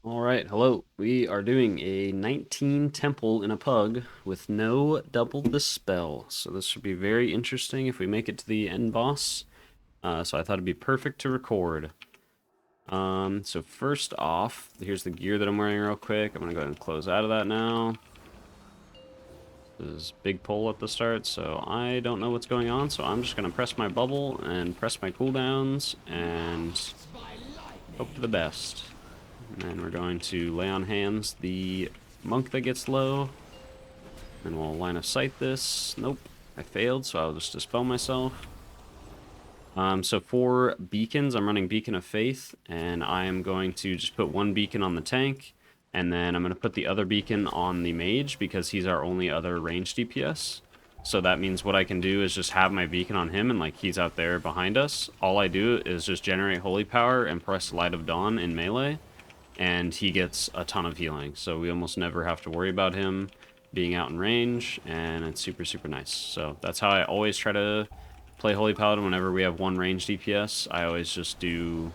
Alright, hello. We are doing a 19 temple in a pug with no double dispel. So this should be very interesting if we make it to the end boss. So I thought it'd be perfect to record. So first off, here's the gear that I'm wearing real quick. I'm gonna go ahead and close out of that now. This is big pull at the start, so I don't know what's going on, so I'm just gonna press my bubble and press my cooldowns and hope for the best. And then we're going to lay on hands the monk that gets low. And we'll line of sight this. Nope, I failed, so I'll just dispel myself. So for beacons, I'm running Beacon of Faith, and I am going to just put one beacon on the tank, and then I'm going to put the other beacon on the mage, because he's our only other ranged DPS. So that means what I can do is just have my beacon on him, and like he's out there behind us. All I do is just generate Holy Power and press Light of Dawn in melee, and he gets a ton of healing, so we almost never have to worry about him being out in range, and it's super, super nice. So that's how I always try to play Holy Paladin whenever we have one ranged DPS. I always just do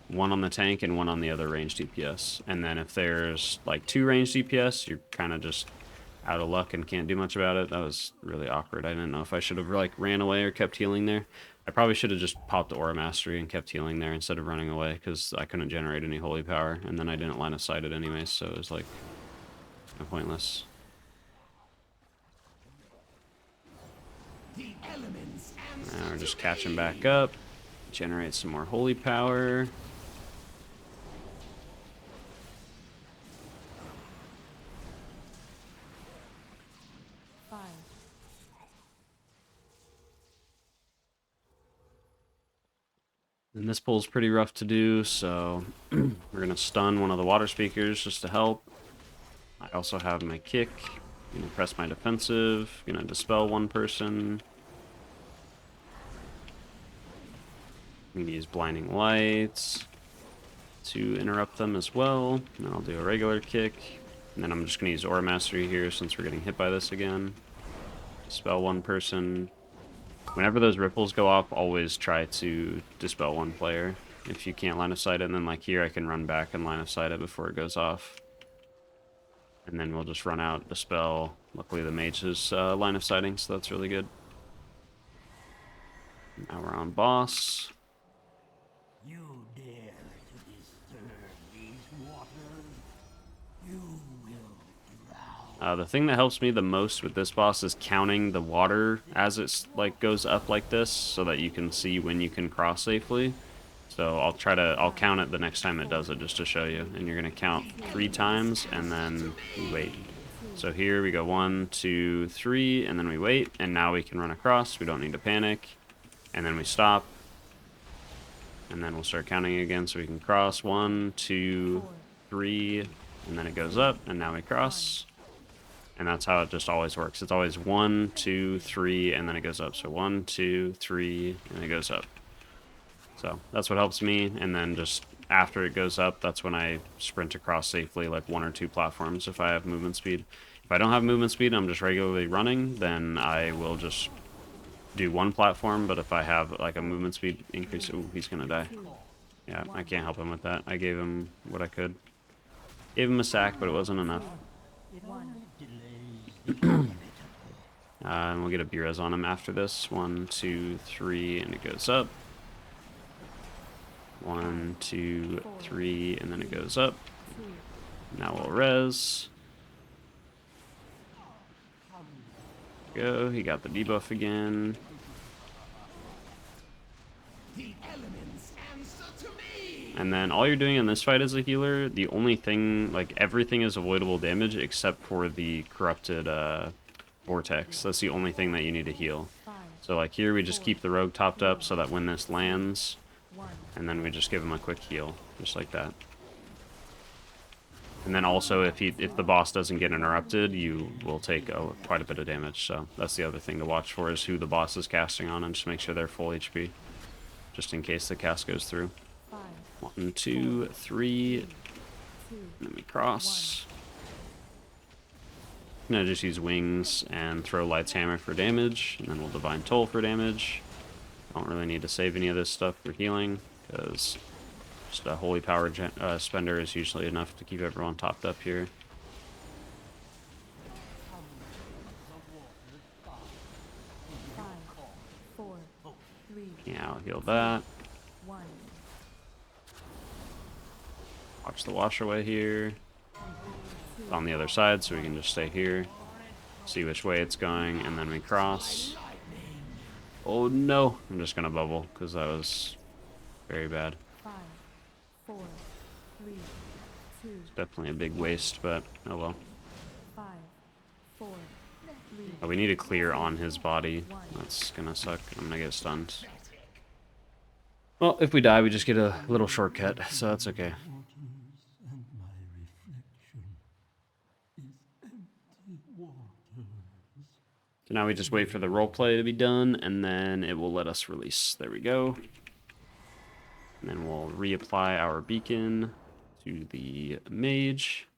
one on the tank and one on the other ranged DPS. And then if there's like two ranged DPS, you're kind of just out of luck and can't do much about it. That was really awkward. I didn't know if I should have like ran away or kept healing there. I probably should have just popped Aura Mastery and kept healing there instead of running away, because I couldn't generate any Holy Power, and then I didn't line of sight it anyways, so it was like pointless. Now we're just catching back up. Generate some more Holy Power. And this pull's pretty rough to do, so we're going to stun one of the water speakers just to help. I also have my kick. I'm going to press my defensive. I'm going to dispel one person. I'm going to use blinding lights to interrupt them as well. And I'll do a regular kick. And then I'm just going to use Aura Mastery here since we're getting hit by this again. Dispel one person. Whenever those ripples go off, always try to dispel one player if you can't line of sight it. And then like here, I can run back and line of sight it before it goes off. And then we'll just run out, dispel. Luckily the mage is line of sighting, so that's really good. Now we're on boss. You dare to disturb these waters, you will drown. The thing that helps me the most with this boss is counting the water as it like goes up like this, so that you can see when you can cross safely. So I'll count it the next time it does it just to show you. And you're gonna count 3 times and then we wait. So here we go 1, 2, 3, and then we wait, and now we can run across. We don't need to panic. And then we stop. And then we'll start counting again so we can cross 1, 2, 3, and then it goes up, and now we cross. And that's how it just always works. It's always 1, 2, 3, and then it goes up. So 1, 2, 3, and it goes up. So that's what helps me, and then just after it goes up, that's when I sprint across safely, like 1 or 2 platforms if I have movement speed. If I don't have movement speed and I'm just regularly running, then I will just do 1 platform, but if I have like a movement speed increase, ooh, he's gonna die. Yeah, I can't help him with that. I gave him what I could. Gave him a sack, but it wasn't enough. And we'll get a B-res on him after this. 1, 2, 3, and it goes up. 1, 2, 3, and then it goes up. Now we'll res. Go, he got the debuff again. And then all you're doing in this fight as a healer, the only thing, like everything is avoidable damage except for the corrupted vortex. That's the only thing that you need to heal. So like here we just keep the rogue topped up so that when this lands, and then we just give him a quick heal, just like that. And then also if the boss doesn't get interrupted, you will take quite a bit of damage. So that's the other thing to watch for, is who the boss is casting on, and just make sure they're full HP, just in case the cast goes through. 1, 2, 3, then we cross. I'm gonna just use wings and throw Light's Hammer for damage, and then we'll Divine Toll for damage. Don't really need to save any of this stuff for healing, because Just a holy power spender is usually enough to keep everyone topped up here. Yeah, I'll heal that. Watch the wash away here. On the other side, so we can just stay here. See which way it's going, and then we cross. Oh no! I'm just gonna bubble, because that was very bad. 5, 4, 3, 2, It's definitely a big waste, but oh well. 5, 4, 3. Oh, we need to clear on his body. That's gonna suck. I'm gonna get stunned. Well, if we die, we just get a little shortcut, so that's okay. And my reflection is empty waters. So now we just wait for the roleplay to be done, and then it will let us release. There we go. And then we'll reapply our beacon to the mage.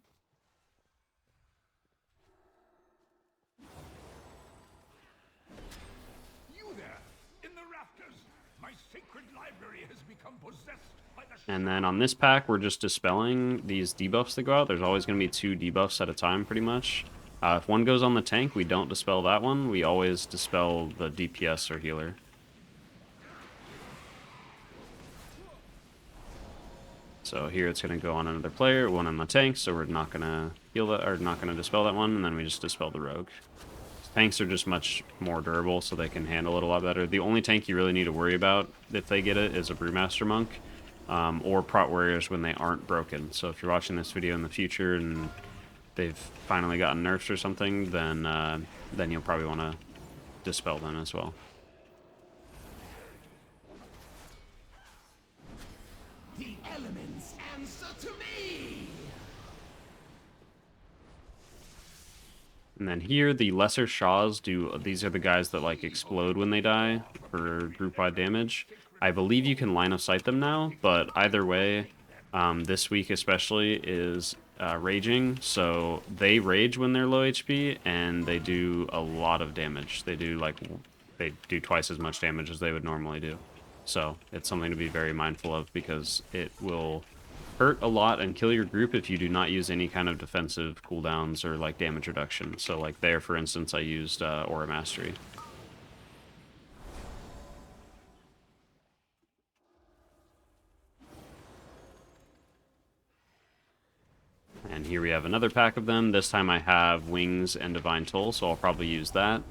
You there, in the rafters. My sacred library has become possessed by the And then on this pack, we're just dispelling these debuffs that go out. There's always going to be 2 debuffs at a time, pretty much. If one goes on the tank, we don't dispel that one. We always dispel the DPS or healer. So here it's going to go on another player, one on the tank, so we're not going to heal that, or not going to dispel that one, and then we just dispel the rogue. Tanks are just much more durable, so they can handle it a lot better. The only tank you really need to worry about if they get it is a Brewmaster Monk, or Prot Warriors when they aren't broken. So if you're watching this video in the future and they've finally gotten nerfs or something, then you'll probably want to dispel them as well. The elements answer to me. And then here, the lesser Shas do, these are the guys that like explode when they die for group-wide damage. I believe you can line of sight them now, but either way, this week especially is raging, so they rage when they're low HP, and they do a lot of damage. They do twice as much damage as they would normally do. So it's something to be very mindful of, because it will hurt a lot and kill your group if you do not use any kind of defensive cooldowns or like damage reduction. So like there, for instance, I used Aura Mastery. And here we have another pack of them. This time I have Wings and Divine Toll, so I'll probably use that.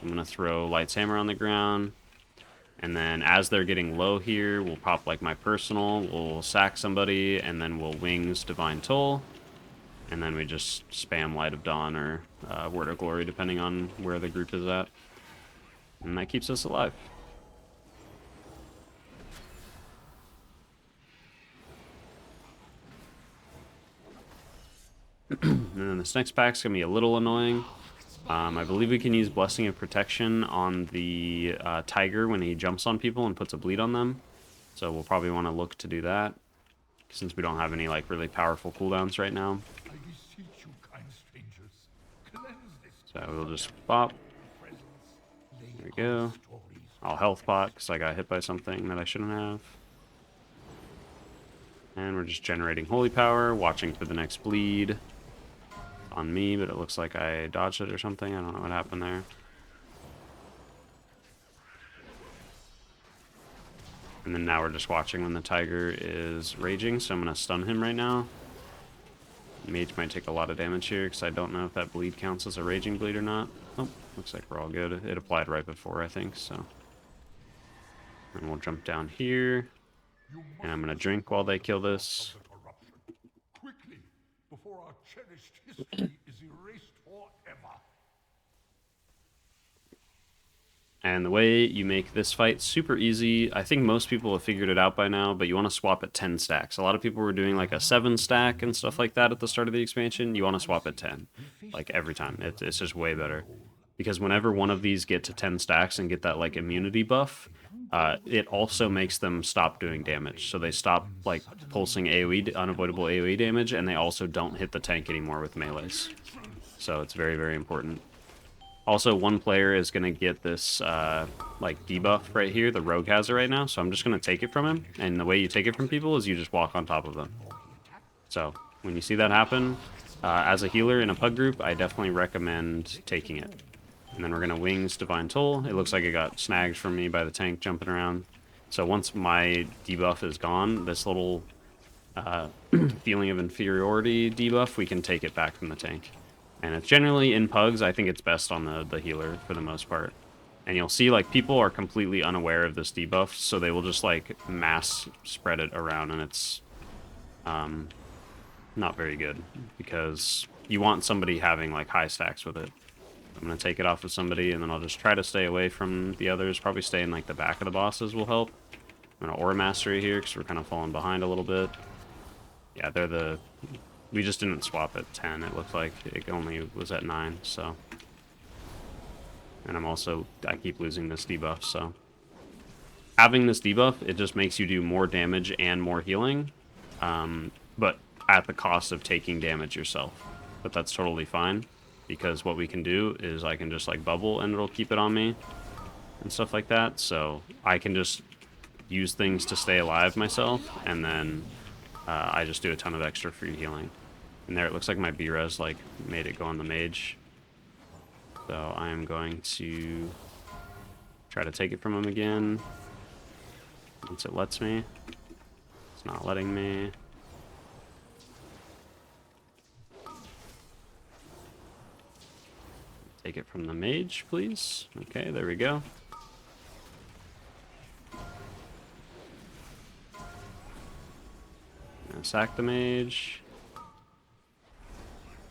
I'm going to throw Light's Hammer on the ground. And then as they're getting low here, we'll pop like my personal, we'll sack somebody, and then we'll Wings Divine Toll. And then we just spam Light of Dawn or Word of Glory, depending on where the group is at. And that keeps us alive. And then this next pack's going to be a little annoying. I believe we can use Blessing of Protection on the Tiger when he jumps on people and puts a bleed on them. So we'll probably want to look to do that, since we don't have any like really powerful cooldowns right now. I beseech you, kind strangers, cleanse this So we'll just pop. presence. There we go. I'll health pot because I got hit by something that I shouldn't have. And we're just generating holy power, watching for the next bleed. On me, but it looks like I dodged it or something. I don't know what happened there. And then now we're just watching when the Tiger is raging, so I'm going to stun him right now. Mage might take a lot of damage here, because I don't know if that bleed counts as a raging bleed or not. Oh, looks like we're all good. It applied right before, I think, so. And we'll jump down here. And I'm going to drink while they kill this. Quickly, before our cherished history is erased forever. And the way you make this fight super easy, I think most people have figured it out by now, but you want to swap at 10 stacks. A lot of people were doing like a 7 stack and stuff like that at the start of the expansion. You want to swap at 10, like every time. It's just way better. Because whenever one of these get to 10 stacks and get that like immunity buff, it also makes them stop doing damage. So they stop like pulsing AoE, unavoidable AoE damage, and they also don't hit the tank anymore with melees. So it's very, very important. Also, one player is going to get this, like, debuff right here. The rogue has it right now, so I'm just going to take it from him. And the way you take it from people is you just walk on top of them. So, when you see that happen, as a healer in a pug group, I definitely recommend taking it. And then we're going to Wings Divine Toll. It looks like it got snagged from me by the tank jumping around. So once my debuff is gone, this little feeling of inferiority debuff, we can take it back from the tank. And it's generally in pugs, I think it's best on the healer for the most part. And you'll see, like, people are completely unaware of this debuff, so they will just, like, mass spread it around, and it's not very good, because you want somebody having, like, high stacks with it. I'm going to take it off of somebody, and then I'll just try to stay away from the others. Probably stay in, like, the back of the bosses will help. I'm going to Aura Mastery here, because we're kind of falling behind a little bit. Yeah, they're the... We just didn't swap at 10, it looked like. It only was at 9, so... And I keep losing this debuff, so... Having this debuff, it just makes you do more damage and more healing. But at the cost of taking damage yourself. But that's totally fine, because what we can do is I can just, like, bubble and it'll keep it on me. And stuff like that, so I can just use things to stay alive myself, and then I just do a ton of extra free healing. And there, it looks like my B-res, like, made it go on the mage. So I am going to try to take it from him again. Once it lets me. It's not letting me. Take it from the mage, please. Okay, there we go. Gonna sack the mage.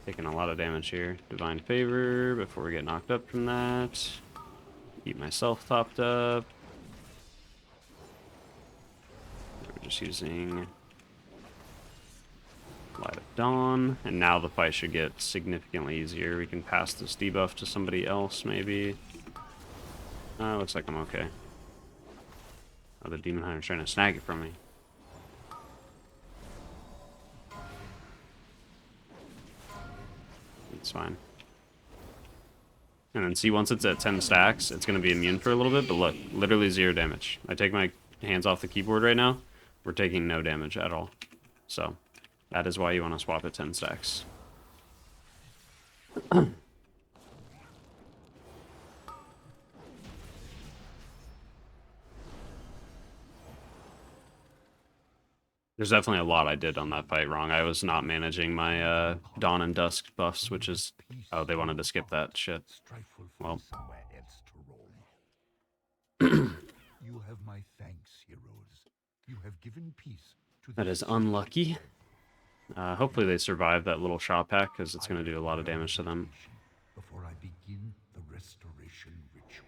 Taking a lot of damage here. Divine Favor before we get knocked up from that. Keep myself topped up. We're just using Light of Dawn. And now the fight should get significantly easier. We can pass this debuff to somebody else, maybe. Looks like I'm okay. Oh, the Demon Hunter's trying to snag it from me. It's fine. And then see, once it's at 10 stacks, it's going to be immune for a little bit, but look, literally 0 damage. I take my hands off the keyboard right now, we're taking no damage at all. So, that is why you want to swap at 10 stacks. There's definitely a lot I did on that fight wrong. I was not managing my Dawn and Dusk buffs, which is... Oh, they wanted to skip that shit. Well. You have my thanks, heroes. You have given peace to That is unlucky. Hopefully they survive that little Sha pack, because it's going to do a lot of damage to them. before I begin the restoration ritual.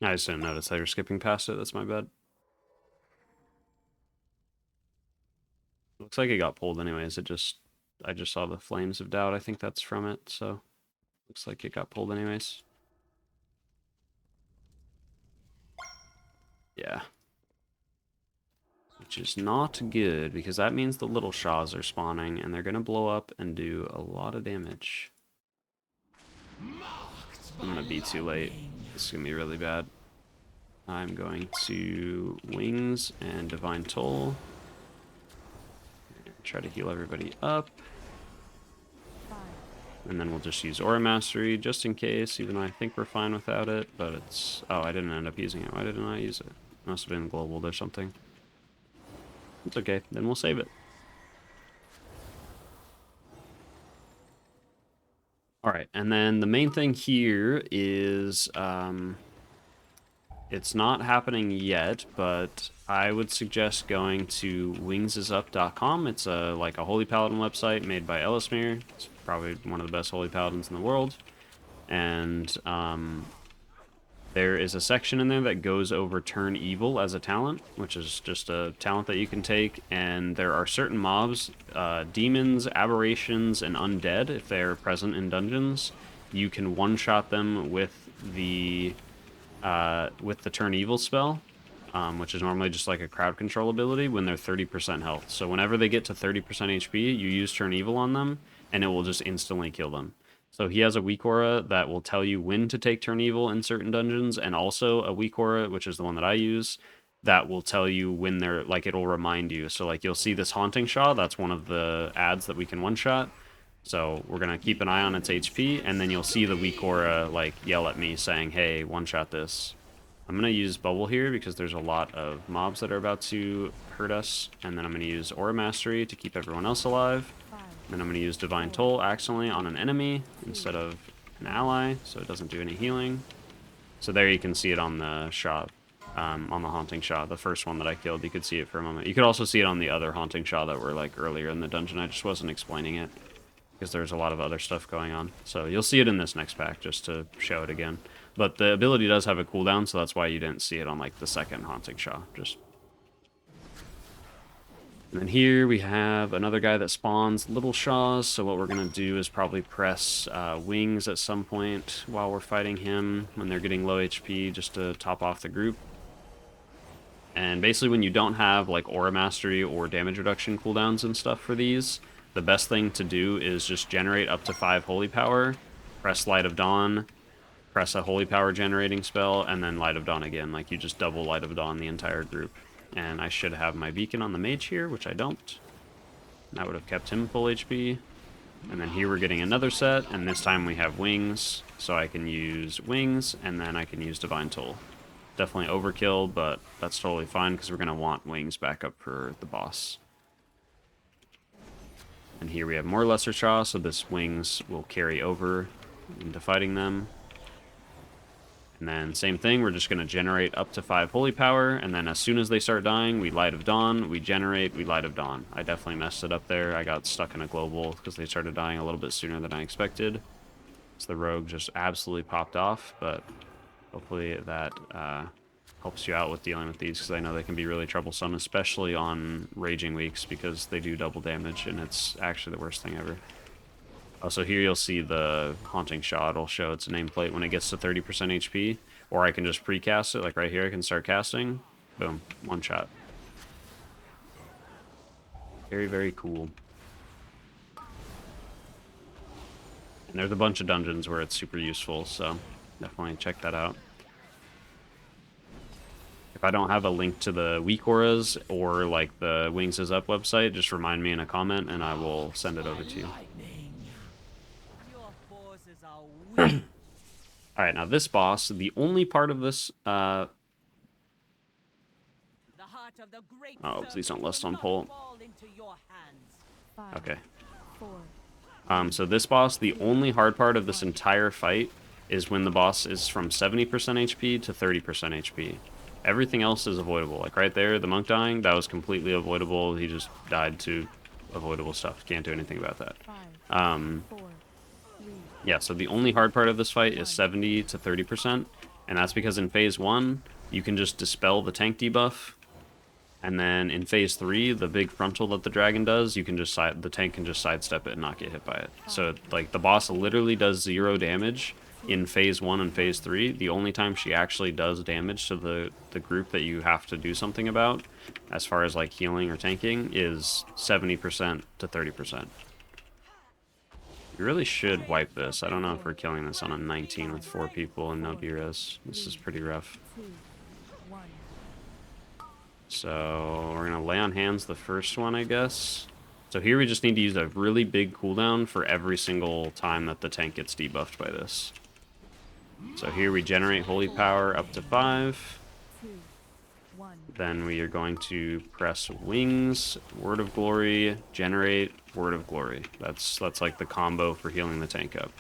I just didn't notice they were skipping past it. That's my bad. Looks like it got pulled anyways. I just saw the Flames of Doubt. I think that's from it, so looks like it got pulled anyways. Yeah. Which is not good, because that means the little Shas are spawning, and they're going to blow up and do a lot of damage. I'm going to be too late. This is going to be really bad. I'm going to Wings and Divine Toll. Try to heal everybody up. And then we'll just use Aura Mastery just in case, even though I think we're fine without it. But it's... Oh, I didn't end up using it. Why didn't I use it? Must have been global or something. It's okay. Then we'll save it. Alright, and then the main thing here is... it's not happening yet, but I would suggest going to wingsesup.com. It's like a Holy Paladin website made by Ellismere. It's probably one of the best Holy Paladins in the world. And there is a section in there that goes over Turn Evil as a talent, which is just a talent that you can take. And there are certain mobs, demons, aberrations, and undead, if they're present in dungeons. You can one-shot them with the Turn Evil spell. which is normally just like a crowd control ability, when they're 30% health. So whenever they get to 30% HP, you use Turn Evil on them, and it will just instantly kill them. So he has a weak aura that will tell you when to take Turn Evil in certain dungeons, and also a weak aura, which is the one that I use, that will tell you when they're, like, it'll remind you. So, like, you'll see this Haunting Sha, that's one of the ads that we can one-shot. So we're going to keep an eye on its HP, and then you'll see the weak aura, like, yell at me saying, hey, one-shot this. I'm going to use Bubble here because there's a lot of mobs that are about to hurt us, and then I'm going to use Aura Mastery to keep everyone else alive. Then I'm going to use Divine Toll accidentally on an enemy instead of an ally, so it doesn't do any healing. So there you can see it on the Sha, on the Haunting Sha, the first one that I killed. You could see it for a moment. You could also see it on the other Haunting Sha that were like earlier in the dungeon. I just wasn't explaining it because there's a lot of other stuff going on. So you'll see it in this next pack just to show it again. But the ability does have a cooldown, so that's why you didn't see it on like the second Haunting Sha. And then here we have another guy that spawns little Shas, so what we're going to do is probably press Wings at some point while we're fighting him when they're getting low HP, just to top off the group. And basically when you don't have like Aura Mastery or damage reduction cooldowns and stuff for these, the best thing to do is just generate up to 5 Holy Power, press Light of Dawn, press a Holy Power generating spell, and then Light of Dawn again. Like, you just double Light of Dawn the entire group. And I should have my beacon on the mage here, which I don't. That would have kept him full HP. And then here we're getting another set, and this time we have Wings, so I can use Wings, and then I can use Divine Toll. Definitely overkill, but that's totally fine, because we're going to want Wings back up for the boss. And here we have more Lesser Sha, so this Wings will carry over into fighting them. And then same thing, we're just going to generate up to 5 Holy Power, and then as soon as they start dying, we Light of Dawn, we generate, we Light of Dawn. I definitely messed it up there. I got stuck in a global because they started dying a little bit sooner than I expected. So the rogue just absolutely popped off, but hopefully that helps you out with dealing with these, because I know they can be really troublesome, especially on Raging Weeks, because they do double damage, and it's actually the worst thing ever. Also, here you'll see the Haunting Sha. It'll show its nameplate when it gets to 30% HP. Or I can just precast it, like right here. I can start casting. Boom. One shot. Very, very cool. And there's a bunch of dungeons where it's super useful, so definitely check that out. If I don't have a link to the weak auras or like the Wings is Up website, just remind me in a comment and I will send it over to you. Alright, now this boss, the only part of this, oh, please don't list on pull. Okay. So this boss, the only hard part of this entire fight is when the boss is from 70% HP to 30% HP. Everything else is avoidable. Like right there, the monk dying, that was completely avoidable. He just died to avoidable stuff. Can't do anything about that. Yeah, so the only hard part of this fight is 70 to 30%, and that's because in Phase 1, you can just dispel the tank debuff, and then in Phase 3, the big frontal that the dragon does, you can just the tank can just sidestep it and not get hit by it. So, like, the boss literally does 0 damage in Phase 1 and Phase 3. The only time she actually does damage to the group that you have to do something about, as far as, like, healing or tanking, is 70% to 30%. We really should wipe this. I don't know if we're killing this on a 19 with 4 people and no B-res. This is pretty rough. So we're going to lay on hands the first one, I guess. So here we just need to use a really big cooldown for every single time that the tank gets debuffed by this. So here we generate Holy Power up to 5. Then we are going to press Wings, Word of Glory, generate, Word of Glory. That's like the combo for healing the tank up.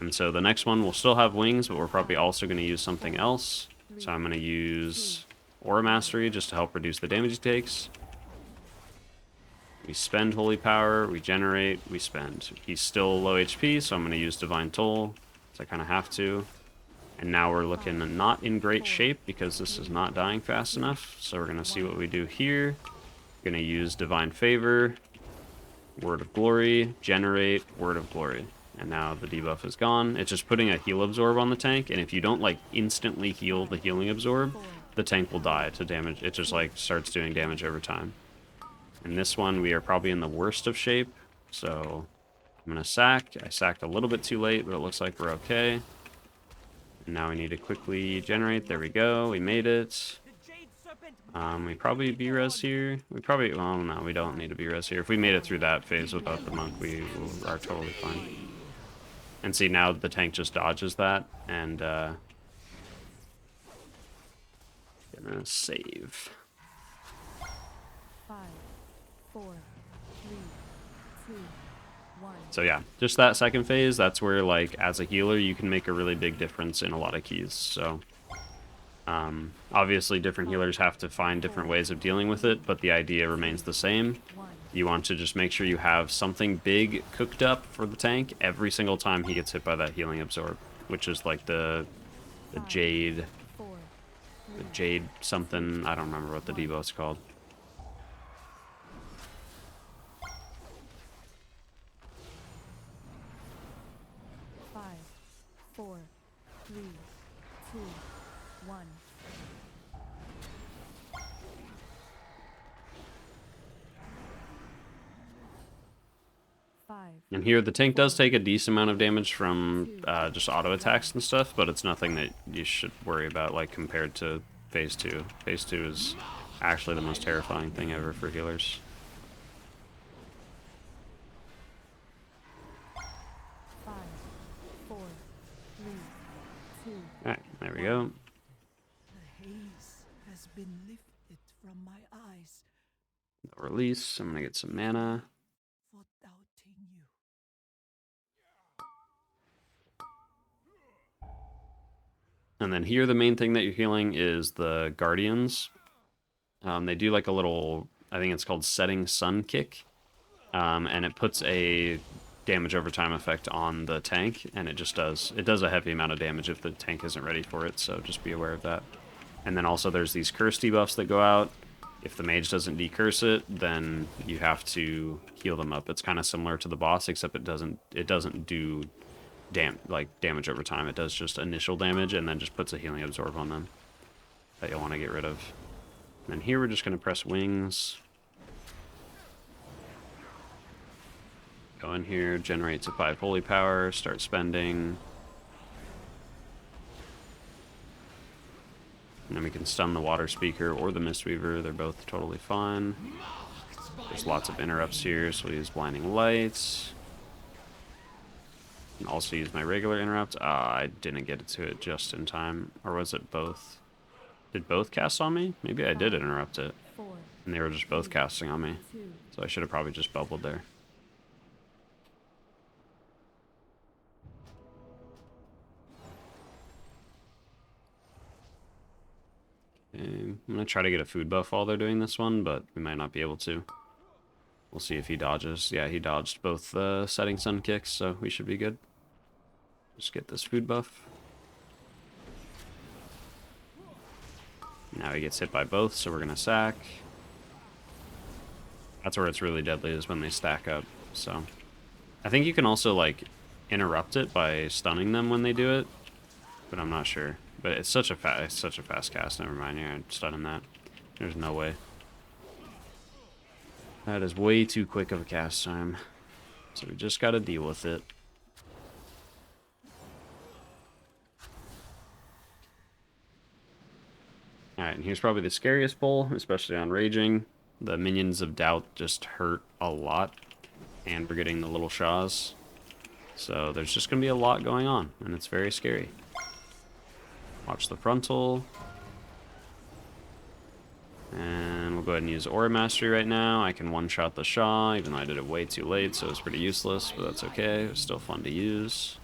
And so the next one will still have Wings, but we're probably also going to use something else. So I'm going to use Aura Mastery just to help reduce the damage it takes. We spend Holy Power, we generate, we spend. He's still low HP, so I'm going to use Divine Toll, so I kind of have to. And now we're looking not in great shape because this is not dying fast enough. So we're going to see what we do here. We're going to use Divine Favor, Word of Glory, generate, Word of Glory. And now the debuff is gone. It's just putting a heal absorb on the tank. And if you don't like instantly heal the healing absorb, the tank will die to damage. It just like starts doing damage over time. In this one, we are probably in the worst of shape, so I'm gonna sack. I sacked a little bit too late, but it looks like we're okay. And now we need to quickly generate. There we go. We made it. We probably B-res here. We probably, well, no, we don't need to B-res here. If we made it through that phase without the monk, we are totally fine. And see, now the tank just dodges that, and gonna save. 5, 4, 3, 2, 1. So yeah, just that second phase, that's where, like, as a healer, you can make a really big difference in a lot of keys. So obviously different healers have to find different ways of dealing with it, but the idea remains the same. You want to just make sure you have something big cooked up for the tank every single time he gets hit by that healing absorb, which is like the Jade, the Jade something, I don't remember what the debuff's called. Five, 4, 3, 2, 1. And here the tank does take a decent amount of damage from just auto attacks and stuff, but it's nothing that you should worry about, like, compared to phase 2. Phase 2 is actually the most terrifying thing ever for healers. 5, 4, 3, 2. Alright, there we go. The haze has been lifted from my eyes Release. I'm gonna get some mana. for doubting you. And then here the main thing that you're healing is the Guardians. They do like a little, I think it's called Setting Sun Kick. And it puts a damage over time effect on the tank, and it does a heavy amount of damage if the tank isn't ready for it, so just be aware of that. And then also there's these curse debuffs that go out. If the mage doesn't decurse it, then you have to heal them up. It's kind of similar to the boss, except it doesn't do damage over time. It does just initial damage and then just puts a healing absorb on them that you'll want to get rid of. And then here we're just going to press wings. Go in here, generate to 5 holy power, start spending. And then we can stun the Water Speaker or the Mistweaver. They're both totally fine. There's lots of interrupts here, so we use Blinding Lights. And also use my regular interrupt. I didn't get to it just in time. Or was it both? Did both cast on me? Maybe I did interrupt it. 4, And they were just both casting on me. 2. So I should have probably just bubbled there. Okay, I'm going to try to get a food buff while they're doing this one, but we might not be able to. We'll see if he dodges. Yeah, he dodged both Setting Sun kicks, so we should be good. Just get this food buff. Now he gets hit by both, so we're going to sack. That's where it's really deadly, is when they stack up. So I think you can also, like, interrupt it by stunning them when they do it, but I'm not sure. But it's such a fast cast. Never mind. Yeah, I'm stunning that. There's no way. That is way too quick of a cast time. So we just got to deal with it. Alright, and here's probably the scariest pull, especially on Raging. The Minions of Doubt just hurt a lot, and we're getting the little Shas. So there's just going to be a lot going on, and it's very scary. Watch the frontal. And we'll go ahead and use Aura Mastery right now. I can one-shot the Sha, even though I did it way too late, so it's pretty useless, but that's okay. It's still fun to use.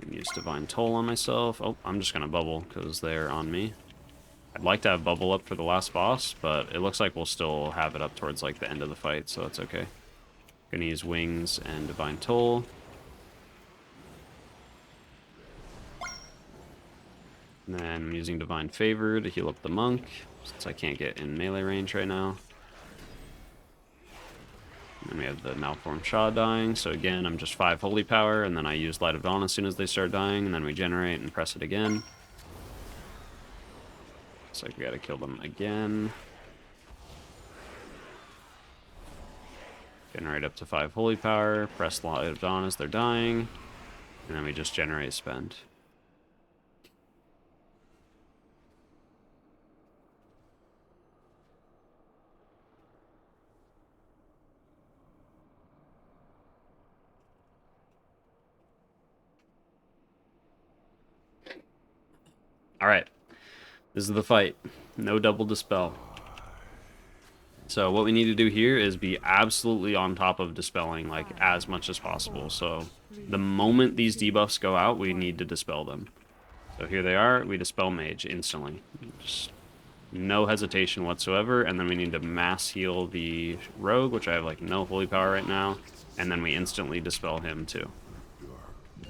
Use Divine Toll on myself. Oh, I'm just going to bubble because they're on me. I'd like to have bubble up for the last boss, but it looks like we'll still have it up towards like the end of the fight, so that's okay. Gonna use Wings and Divine Toll. And then I'm using Divine Favor to heal up the monk, since I can't get in melee range right now. And then we have the Malformed Sha dying, so again, I'm just 5 holy power, and then I use Light of Dawn as soon as they start dying, and then we generate and press it again. Looks like we gotta kill them again. Generate up to 5 holy power, press Light of Dawn as they're dying, and then we just generate spend. Alright, this is the fight. No double dispel. So what we need to do here is be absolutely on top of dispelling, like, as much as possible. So the moment these debuffs go out, we need to dispel them. So here they are, we dispel mage instantly. Just no hesitation whatsoever, and then we need to mass heal the rogue, which I have, like, no holy power right now, and then we instantly dispel him too.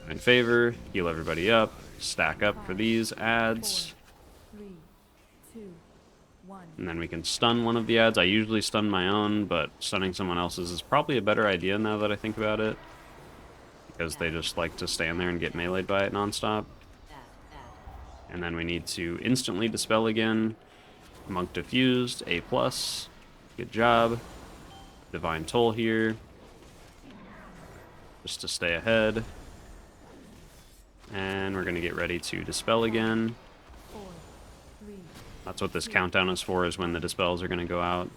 In favor, heal everybody up, stack up for these adds. 3, 2, 1. And then we can stun one of the ads. I usually stun my own, but stunning someone else's is probably a better idea now that I think about it. Because they just like to stand there and get meleeed by it nonstop. And then we need to instantly dispel again. Monk diffused, A+. Good job. Divine Toll here. Just to stay ahead. And we're going to get ready to dispel again. 4, 3, That's what this countdown is for, is when the dispels are going to go out.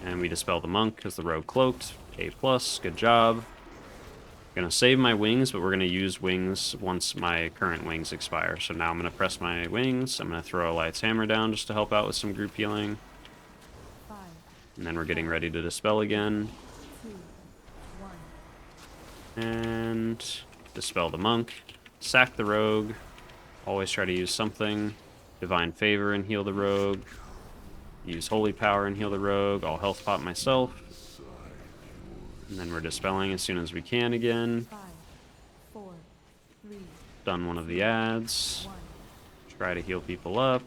And we dispel the monk because the rogue cloaked. A+, good job. Gonna save my wings, but we're gonna use wings once my current wings expire. So now I'm gonna press my wings. I'm gonna throw a Light's Hammer down just to help out with some group healing. 5, And then we're getting ready to dispel again. 2, 1. And dispel the monk. Sack the rogue. Always try to use something. Divine Favor and heal the rogue. Use Holy Power and heal the rogue. I'll health pot myself. And then we're dispelling as soon as we can again. 5, 4, 3, Done one of the ads. 1. Try to heal people up.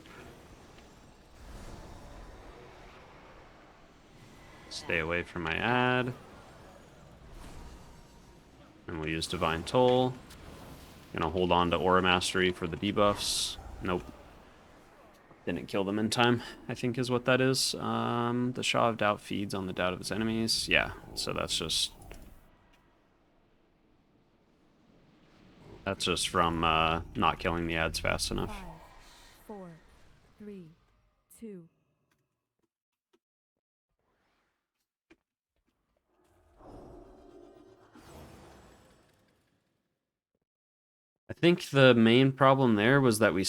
Stay away from my ad. And we'll use Divine Toll. Gonna hold on to Aura Mastery for the debuffs. Nope. Didn't kill them in time, I think is what that is. The Sha of Doubt feeds on the doubt of his enemies. Yeah, so that's just from not killing the ads fast enough. 5, 4, 3, 2. I think the main problem there was that we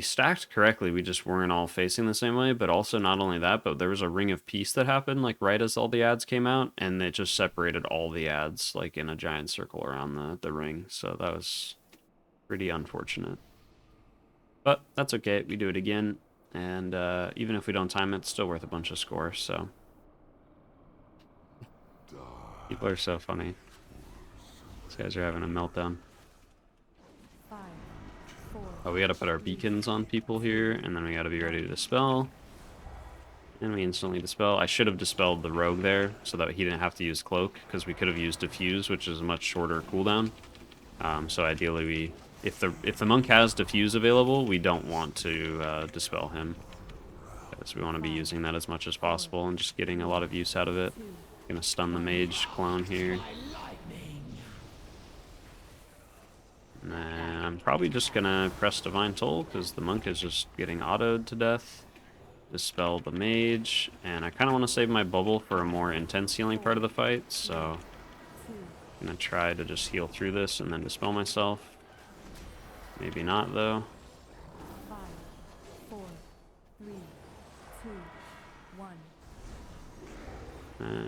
stacked correctly. We just weren't all facing the same way. But also not only that, but there was a ring of peace that happened like right as all the ads came out, and it just separated all the ads like in a giant circle around the ring. So that was pretty unfortunate. But that's okay. We do it again, and even if we don't time it, it's still worth a bunch of score. So people are so funny. These guys are having a meltdown. 5, 4. Oh, we gotta put our beacons on people here, and then we gotta be ready to dispel. And we instantly dispel. I should have dispelled the rogue there, so that he didn't have to use cloak, because we could have used diffuse, which is a much shorter cooldown. So ideally, if the monk has diffuse available, we don't want to dispel him, because we want to be using that as much as possible and just getting a lot of use out of it. Gonna stun the mage clone here. And I'm probably just gonna press Divine Toll because the monk is just getting autoed to death. Dispel the mage, and I kind of want to save my bubble for a more intense healing part of the fight, so I'm gonna try to just heal through this and then dispel myself. Maybe not though. 5, 4, 3, 2, 1.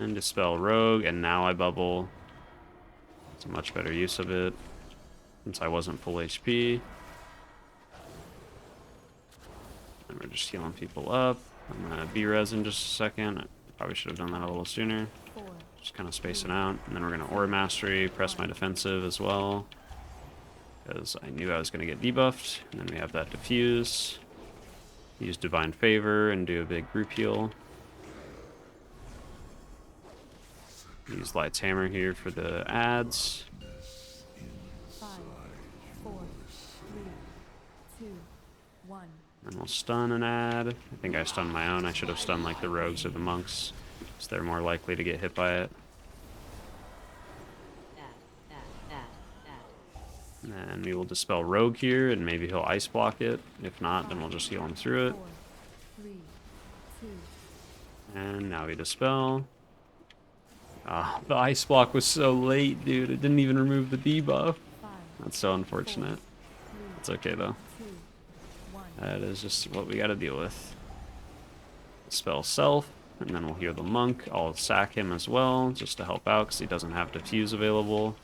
And dispel rogue, and now I bubble. It's a much better use of it, since I wasn't full HP. And we're just healing people up. I'm gonna B-res in just a second. I probably should have done that a little sooner. 4, Just kind of spacing out. And then we're gonna Aura Mastery, press my defensive as well, because I knew I was gonna get debuffed. And then we have that diffuse. Use Divine Favor and do a big group heal. Use Light's Hammer here for the ads. 5, 4, 3, 2, 1. And we'll stun and add. I think I stunned my own. I should have stunned like the rogues or the monks, so they're more likely to get hit by it. And we will dispel rogue here, and maybe he'll ice block it. If not, then we'll just heal him through it. 4, 3, 2. And now we dispel. Ah, the ice block was so late, dude. It didn't even remove the debuff. 5, That's so unfortunate. 3, It's okay though. 2, 1. That is just what we gotta deal with. Dispel self, and then we'll heal the monk. I'll sack him as well, just to help out, because he doesn't have diffuse available.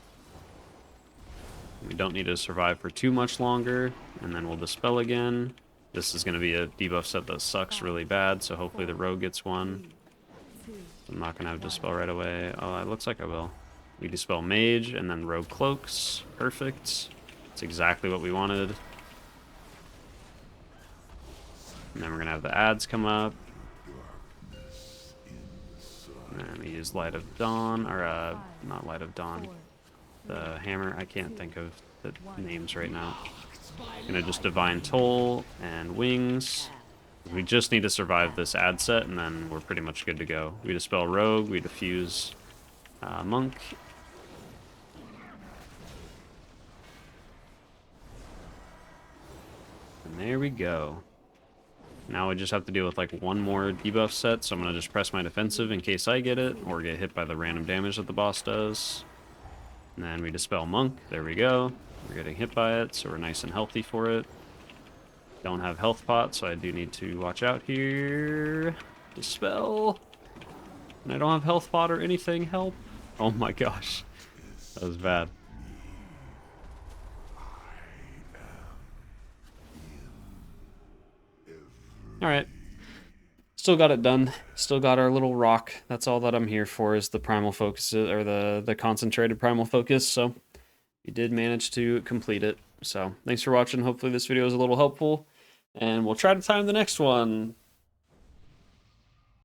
We don't need to survive for too much longer, and then we'll dispel again. This is going to be a debuff set that sucks really bad, so hopefully the rogue gets one. 2. I'm not going to have dispel right away. Oh, it looks like I will. We dispel mage, and then rogue cloaks. Perfect. That's exactly what we wanted. And then we're going to have the ads come up. And then we use Light of Dawn, or not Light of Dawn. 4, The hammer, I can't think of the names right now. Gonna just Divine Toll and Wings. We just need to survive this ad set, and then we're pretty much good to go. We dispel Rogue, we diffuse Monk. And there we go. Now we just have to deal with like one more debuff set, so I'm gonna just press my defensive in case I get it, or get hit by the random damage that the boss does. And then we dispel Monk. There we go. We're getting hit by it, so we're nice and healthy for it. Don't have health pot, so I do need to watch out here. Dispel. And I don't have health pot or anything. Help. Oh my gosh. That was bad. Alright. Still got it done. Still got our little rock. That's all that I'm here for, is the primal focus, or the concentrated primal focus. So we did manage to complete it. So thanks for watching. Hopefully this video was a little helpful, and we'll try to time the next one.